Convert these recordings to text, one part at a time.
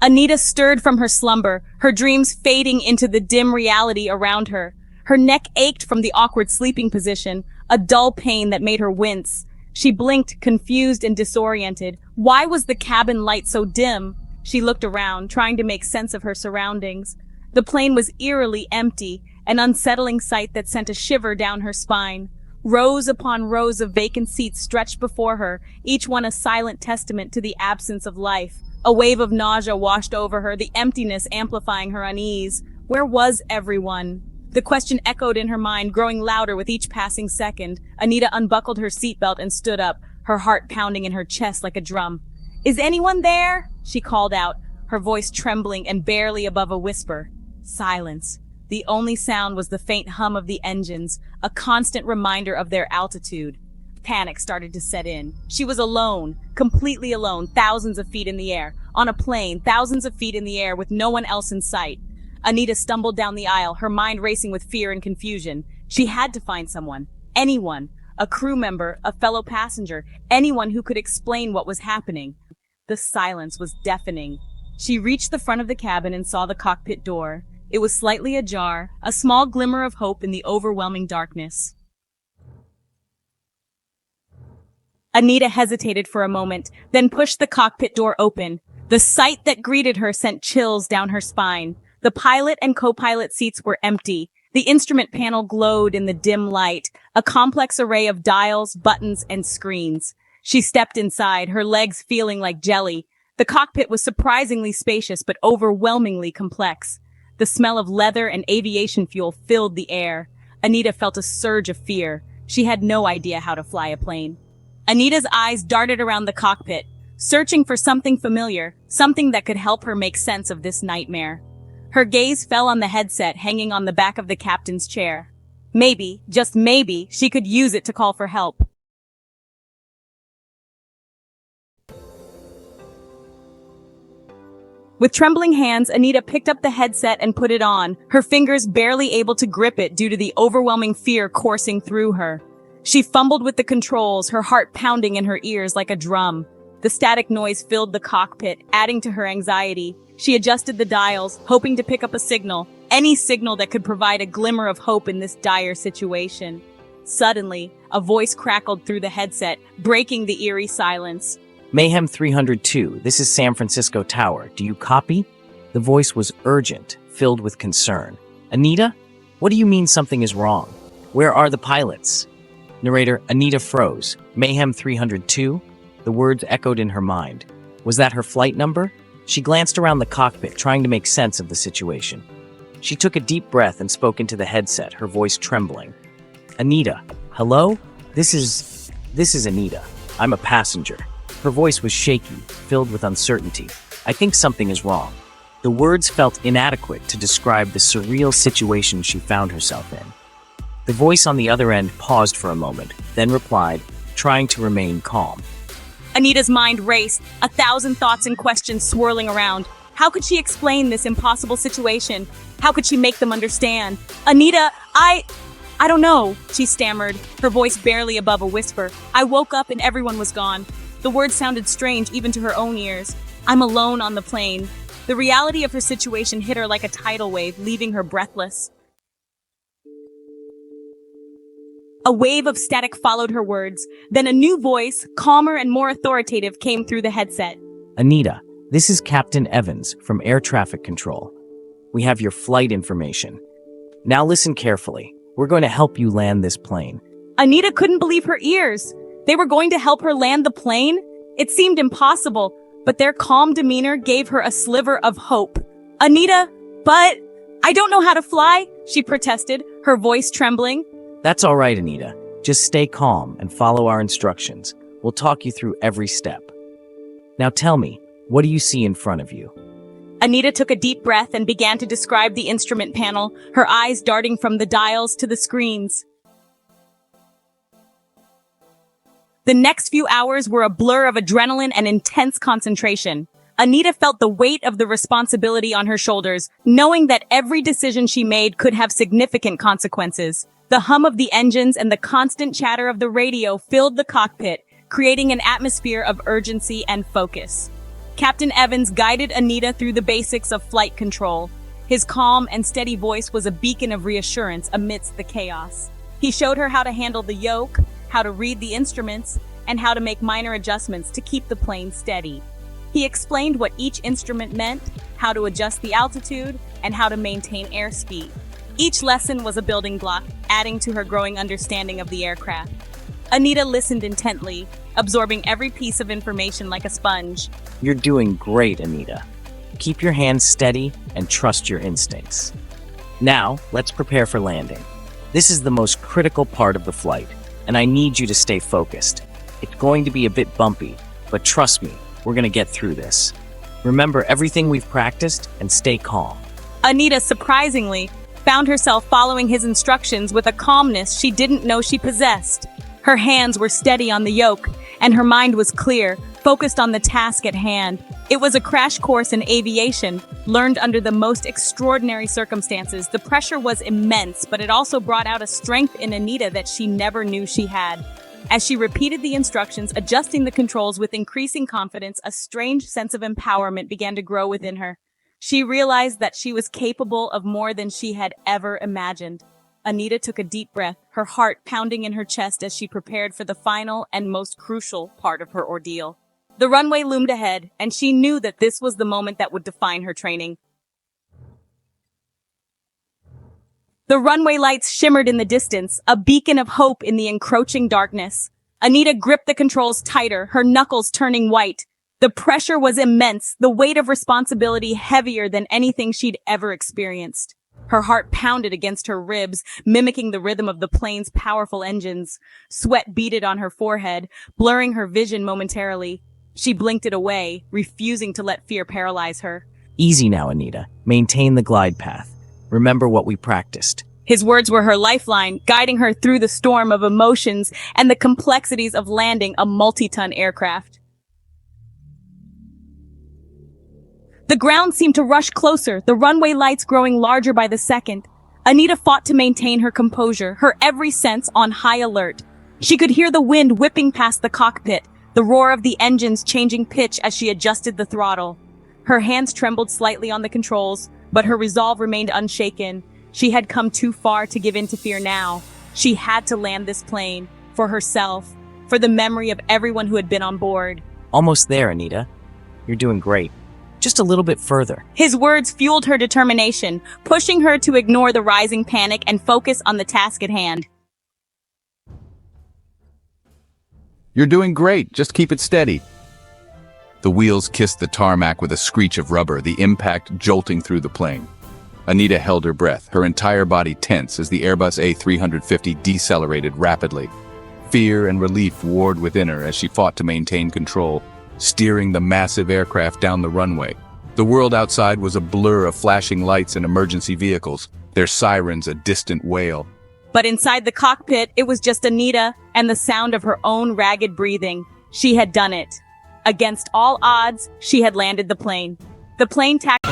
Anita stirred from her slumber, her dreams fading into the dim reality around her. Her neck ached from the awkward sleeping position, a dull pain that made her wince. She blinked, confused and disoriented. Why was the cabin light so dim? She looked around, trying to make sense of her surroundings. The plane was eerily empty, an unsettling sight that sent a shiver down her spine. Rows upon rows of vacant seats stretched before her, each one a silent testament to the absence of life. A wave of nausea washed over her, the emptiness amplifying her unease. Where was everyone? The question echoed in her mind, growing louder with each passing second. Anita unbuckled her seatbelt and stood up, her heart pounding in her chest like a drum. "Is anyone there?" she called out, her voice trembling and barely above a whisper. Silence. The only sound was the faint hum of the engines, a constant reminder of their altitude. Panic started to set in. She was alone, completely alone, thousands of feet in the air, on a plane, thousands of feet in the air with no one else in sight. Anita stumbled down the aisle, her mind racing with fear and confusion. She had to find someone, anyone, a crew member, a fellow passenger, anyone who could explain what was happening. The silence was deafening. She reached the front of the cabin and saw the cockpit door. It was slightly ajar, a small glimmer of hope in the overwhelming darkness. Anita hesitated for a moment, then pushed the cockpit door open. The sight that greeted her sent chills down her spine. The pilot and co-pilot seats were empty. The instrument panel glowed in the dim light, a complex array of dials, buttons, and screens. She stepped inside, her legs feeling like jelly. The cockpit was surprisingly spacious but overwhelmingly complex. The smell of leather and aviation fuel filled the air. Anita felt a surge of fear. She had no idea how to fly a plane. Anita's eyes darted around the cockpit, searching for something familiar, something that could help her make sense of this nightmare. Her gaze fell on the headset hanging on the back of the captain's chair. Maybe, just maybe, she could use it to call for help. With trembling hands, Anita picked up the headset and put it on, her fingers barely able to grip it due to the overwhelming fear coursing through her. She fumbled with the controls, her heart pounding in her ears like a drum. The static noise filled the cockpit, adding to her anxiety. She adjusted the dials, hoping to pick up a signal, any signal that could provide a glimmer of hope in this dire situation. Suddenly, a voice crackled through the headset, breaking the eerie silence. Mayhem 302, this is San Francisco Tower. Do you copy? The voice was urgent, filled with concern. Anita? What do you mean something is wrong? Where are the pilots? Narrator, Anita froze. Mayhem 302? The words echoed in her mind. Was that her flight number? She glanced around the cockpit, trying to make sense of the situation. She took a deep breath and spoke into the headset, her voice trembling. Anita, hello? This is Anita. I'm a passenger. Her voice was shaky, filled with uncertainty. I think something is wrong. The words felt inadequate to describe the surreal situation she found herself in. The voice on the other end paused for a moment, then replied, trying to remain calm. Anita's mind raced, 1,000 thoughts and questions swirling around. How could she explain this impossible situation? How could she make them understand? Anita, I don't know, she stammered, her voice barely above a whisper. I woke up and everyone was gone. The words sounded strange even to her own ears. I'm alone on the plane. The reality of her situation hit her like a tidal wave, leaving her breathless. A wave of static followed her words. Then a new voice, calmer and more authoritative, came through the headset. Anita, this is Captain Evans from Air Traffic Control. We have your flight information. Now listen carefully. We're going to help you land this plane. Anita couldn't believe her ears. They were going to help her land the plane? It seemed impossible, but their calm demeanor gave her a sliver of hope. Anita, but I don't know how to fly, she protested, her voice trembling. That's all right, Anita. Just stay calm and follow our instructions. We'll talk you through every step. Now tell me, what do you see in front of you? Anita took a deep breath and began to describe the instrument panel, her eyes darting from the dials to the screens. The next few hours were a blur of adrenaline and intense concentration. Anita felt the weight of the responsibility on her shoulders, knowing that every decision she made could have significant consequences. The hum of the engines and the constant chatter of the radio filled the cockpit, creating an atmosphere of urgency and focus. Captain Evans guided Anita through the basics of flight control. His calm and steady voice was a beacon of reassurance amidst the chaos. He showed her how to handle the yoke, how to read the instruments, and how to make minor adjustments to keep the plane steady. He explained what each instrument meant, how to adjust the altitude, and how to maintain airspeed. Each lesson was a building block, adding to her growing understanding of the aircraft. Anita listened intently, absorbing every piece of information like a sponge. You're doing great, Anita. Keep your hands steady and trust your instincts. Now, let's prepare for landing. This is the most critical part of the flight, and I need you to stay focused. It's going to be a bit bumpy, but trust me, we're going to get through this. Remember everything we've practiced and stay calm. Anita, surprisingly, found herself following his instructions with a calmness she didn't know she possessed. Her hands were steady on the yoke, and her mind was clear, focused on the task at hand. It was a crash course in aviation, learned under the most extraordinary circumstances. The pressure was immense, but it also brought out a strength in Anita that she never knew she had. As she repeated the instructions, adjusting the controls with increasing confidence, a strange sense of empowerment began to grow within her. She realized that she was capable of more than she had ever imagined. Anita took a deep breath, her heart pounding in her chest as she prepared for the final and most crucial part of her ordeal. The runway loomed ahead, and she knew that this was the moment that would define her training. The runway lights shimmered in the distance, a beacon of hope in the encroaching darkness. Anita gripped the controls tighter, her knuckles turning white. The pressure was immense, the weight of responsibility heavier than anything she'd ever experienced. Her heart pounded against her ribs, mimicking the rhythm of the plane's powerful engines. Sweat beaded on her forehead, blurring her vision momentarily. She blinked it away, refusing to let fear paralyze her. Easy now, Anita. Maintain the glide path. Remember what we practiced. His words were her lifeline, guiding her through the storm of emotions and the complexities of landing a multi-ton aircraft. The ground seemed to rush closer, the runway lights growing larger by the second. Anita fought to maintain her composure, her every sense on high alert. She could hear the wind whipping past the cockpit, the roar of the engines changing pitch as she adjusted the throttle. Her hands trembled slightly on the controls, but her resolve remained unshaken. She had come too far to give in to fear now. She had to land this plane, for herself, for the memory of everyone who had been on board. Almost there, Anita. You're doing great. Just a little bit further. His words fueled her determination, pushing her to ignore the rising panic and focus on the task at hand. You're doing great. Just keep it steady. The wheels kissed the tarmac with a screech of rubber, the impact jolting through the plane. Anita held her breath, her entire body tense as the Airbus A350 decelerated rapidly. Fear and relief warred within her as she fought to maintain control, steering the massive aircraft down the runway. The world outside was a blur of flashing lights and emergency vehicles, their sirens a distant wail. But inside the cockpit, it was just Anita and the sound of her own ragged breathing. She had done it. Against all odds, she had landed the plane. The plane taxied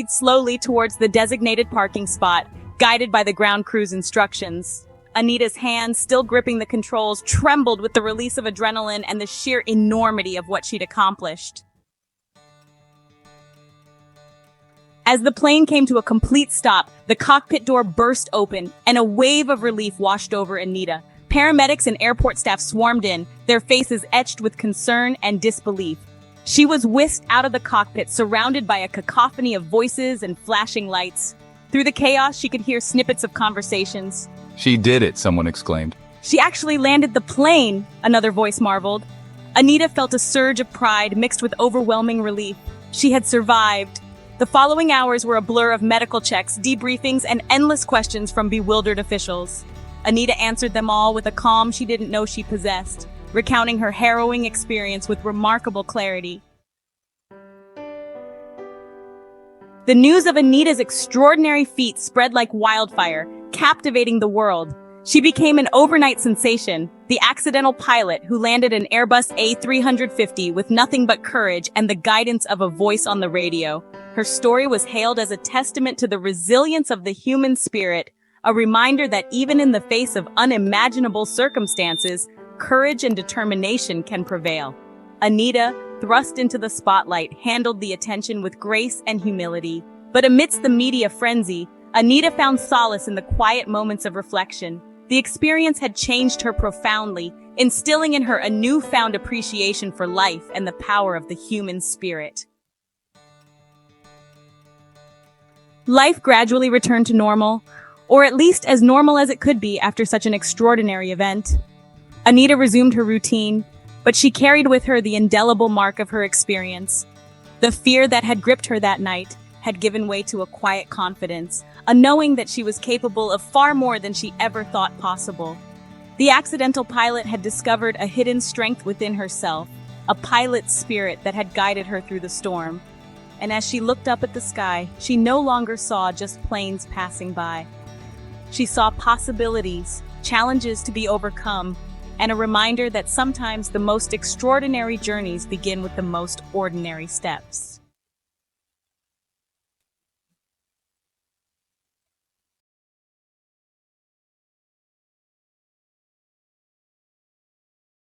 slowly towards the designated parking spot, guided by the ground crew's instructions. Anita's hands, still gripping the controls, trembled with the release of adrenaline and the sheer enormity of what she'd accomplished. As the plane came to a complete stop, the cockpit door burst open, and a wave of relief washed over Anita. Paramedics and airport staff swarmed in, their faces etched with concern and disbelief. She was whisked out of the cockpit, surrounded by a cacophony of voices and flashing lights. Through the chaos, she could hear snippets of conversations. She did it, someone exclaimed. She actually landed the plane, another voice marveled. Anita felt a surge of pride mixed with overwhelming relief. She had survived. The following hours were a blur of medical checks, debriefings, and endless questions from bewildered officials. Anita answered them all with a calm she didn't know she possessed, recounting her harrowing experience with remarkable clarity. The news of Anita's extraordinary feat spread like wildfire, captivating the world. She became an overnight sensation, the accidental pilot who landed an Airbus A350 with nothing but courage and the guidance of a voice on the radio. Her story was hailed as a testament to the resilience of the human spirit, a reminder that even in the face of unimaginable circumstances, courage and determination can prevail. Anita, thrust into the spotlight, handled the attention with grace and humility. But amidst the media frenzy, Anita found solace in the quiet moments of reflection. The experience had changed her profoundly, instilling in her a newfound appreciation for life and the power of the human spirit. Life gradually returned to normal, or at least as normal as it could be after such an extraordinary event. Anita resumed her routine, but she carried with her the indelible mark of her experience. The fear that had gripped her that night had given way to a quiet confidence, a knowing that she was capable of far more than she ever thought possible. The accidental pilot had discovered a hidden strength within herself, a pilot's spirit that had guided her through the storm. And as she looked up at the sky, she no longer saw just planes passing by. She saw possibilities, challenges to be overcome, and a reminder that sometimes the most extraordinary journeys begin with the most ordinary steps.